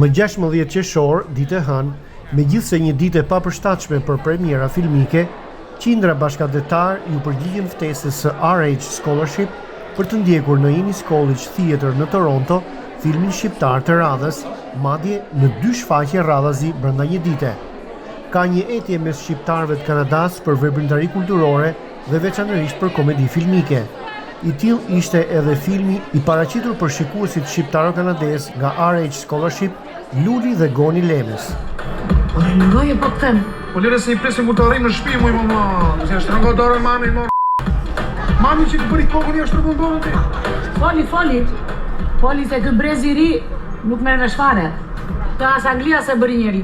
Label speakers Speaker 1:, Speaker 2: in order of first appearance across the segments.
Speaker 1: Më 16 qershor, ditë e hënë, megjithse një ditë e papërshtatshme për premiera filmike, qindra bashkëdhetar ju përgjigjen ftesës së RH Scholarship për të ndjekur në Innis College Theatre në Toronto filmin shqiptar të radhës, madje në 2 shfaqje radhazi brenda një dite. Ka një etje mes shqiptarëve të Kanadas për veprimtari kulturore dhe veçanërisht për komedi filmike. I till ishte edhe filmi i paraqitur për shikuesit shqiptaro-kanadez nga RH Scholarship, Luli dhe Goni Lemes.
Speaker 2: Po ngoje po them.
Speaker 3: Po lere se I presim ku të arrim në shtëpi muj mama. Se është rëngo dorë mami më. Mami që të bëri kokën jashtë rëngon ti.
Speaker 2: Foli se ky brez I ri nuk merr në shfare. Ta as Anglia se bëri njeri.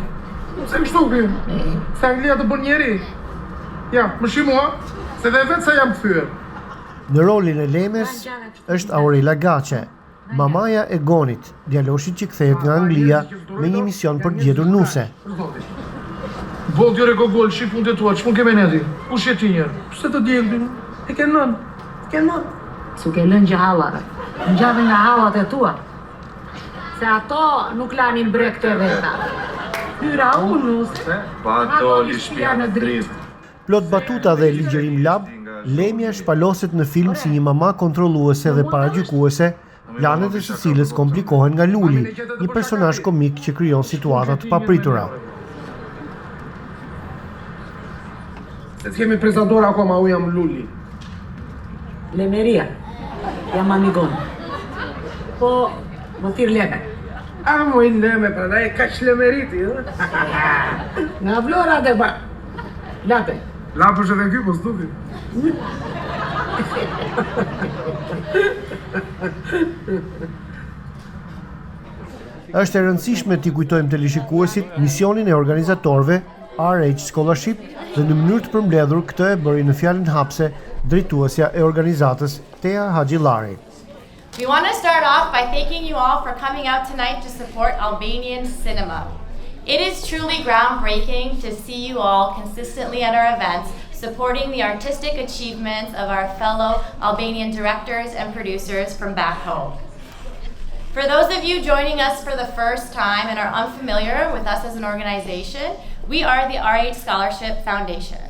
Speaker 3: Se më shtu ky. Se Anglia të bën njeri. Ja, më shimo, se dhe vetë sa jam kthyer.
Speaker 1: Në rolin e Lemes është Aurela Gaçe, mamaja e Gonit, djaloshit që kthehet nga Anglia me një mision për të gjetur nuse.
Speaker 3: Boll t'jore gogol, shif unë të tua, që mund keme neti? Kush je ti njerë? Pse të djekë ty? E ke nën?
Speaker 2: Su ke lënë gjahallat. Ngjave nga hallat e tua. Se ato nuk lanin brek të veta. Hyra unus.
Speaker 3: Ato li shpia në dritë.
Speaker 1: Plot batuta dhe ligjërim lab, Lemja shpaloset në film si një mama kontrolluese dhe paragjykuese, planet e së cilës komplikohen nga Luli, një personazh komik që krijon situata të papritura.
Speaker 3: Se t'kemi prezantor akoma, u jam Luli.
Speaker 2: Lemeria. Jam amigon. Po, më thirr Leme.
Speaker 3: A mu I leme, pra da e kaq lemeriti,
Speaker 2: Nga Vlora dhe ba. Lape.
Speaker 3: Lapësh edhe ky, po s'duki.
Speaker 1: Është e rëndësishme t'i kujtojmë teleshikuesit misionin e organizatorëve RH Scholarship dhe në mënyrë të përmbledhur këtë e bëri në fjalën hapse drejtuesja e organizatës Tea Haxhillari.
Speaker 4: We want to start off by thanking you all for coming out tonight to support Albanian cinema. It is truly groundbreaking to see you all consistently at our events, supporting the artistic achievements of our fellow Albanian directors and producers from back home. For those of you joining us for the first time and are unfamiliar with us as an organization, we are the RH Scholarship Foundation.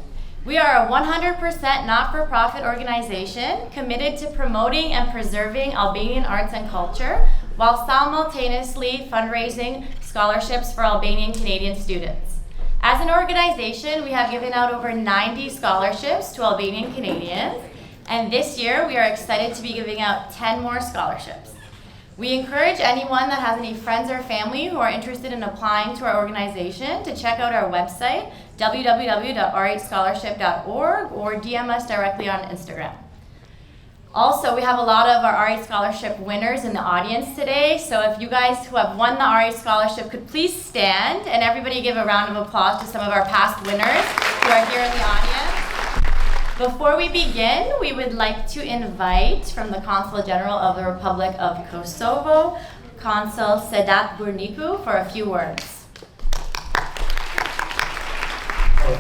Speaker 4: We are a 100% not-for-profit organization committed to promoting and preserving Albanian arts and culture while simultaneously fundraising scholarships for Albanian Canadian students. As an organization, we have given out over 90 scholarships to Albanian Canadians, and this year we are excited to be giving out 10 more scholarships. We encourage anyone that has any friends or family who are interested in applying to our organization to check out our website, www.rhscholarship.org, or DM us directly on Instagram. Also, we have a lot of our RH Scholarship winners in the audience today, so if you guys who have won the RH Scholarship could please stand, and everybody give a round of applause to some of our past winners who are here in the audience. Before we begin, we would like to invite from the Consul General of the Republic of Kosovo, Consul Sedat Burniku, for a few words.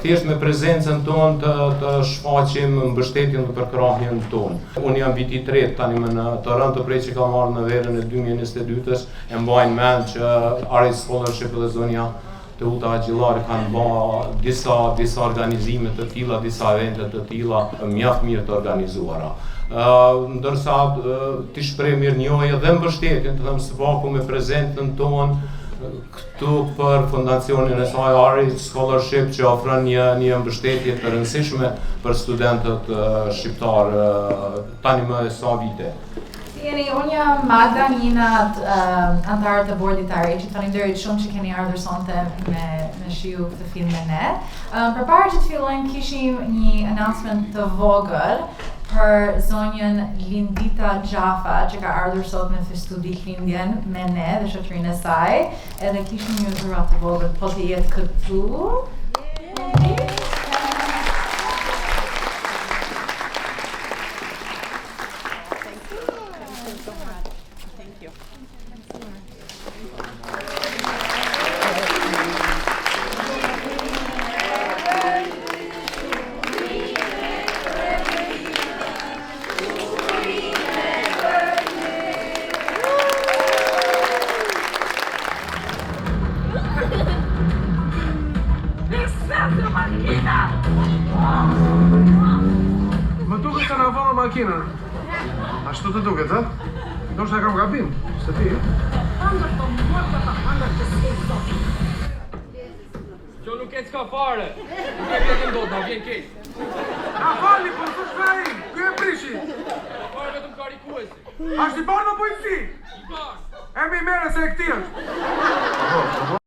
Speaker 5: Thjesht me prezencën tonë të shfaqim mbështetjen dhe përkrahjen tonë. Unë jam viti 3 tani më në Toronto, prej që ka marrë në verën e 2022-s, e mbajnë mend që RH Scholarship dhe zonja Teuta Haxhillari kanë bërë disa organizime të tilla, disa evente të tilla mjaft mirë të organizuara. Ndërsa ti shpreh mirënjohje dhe mbështetjen, të them së paku me prezentën tonë këtu për fondacionin e saj RH Scholarship që ofron një mbështetje të rëndësishme për studentët shqiptar tani më sa vite.
Speaker 6: Unë jam Magda, një antarë të bordit të RH-it. Faleminderit shumë që keni ardhur sonte me shiu këtë film me ne. Përpara që të fillojmë, kishim një announcement të vogël për zonjën Lindita Gjafa që ka ardhur sot me festu ditëlindjen me ne dhe shoqërinë e saj. Edhe kishim një dhuratë të vogël, po të jetë këtu.
Speaker 3: Më duket se na vonë makinën. Ashtu të duket, ha? Ndoshta kam gabim, se ti.
Speaker 7: Që nuk e s'ka fare. Nuk e vjetin do, na vjen keq.
Speaker 3: Na falni, po s'u shvej, ky e prishi.
Speaker 7: Na fare vetëm karikuesi.
Speaker 3: Ashtë i parë në polici?
Speaker 7: I parë.
Speaker 3: E mi mere se e këti është.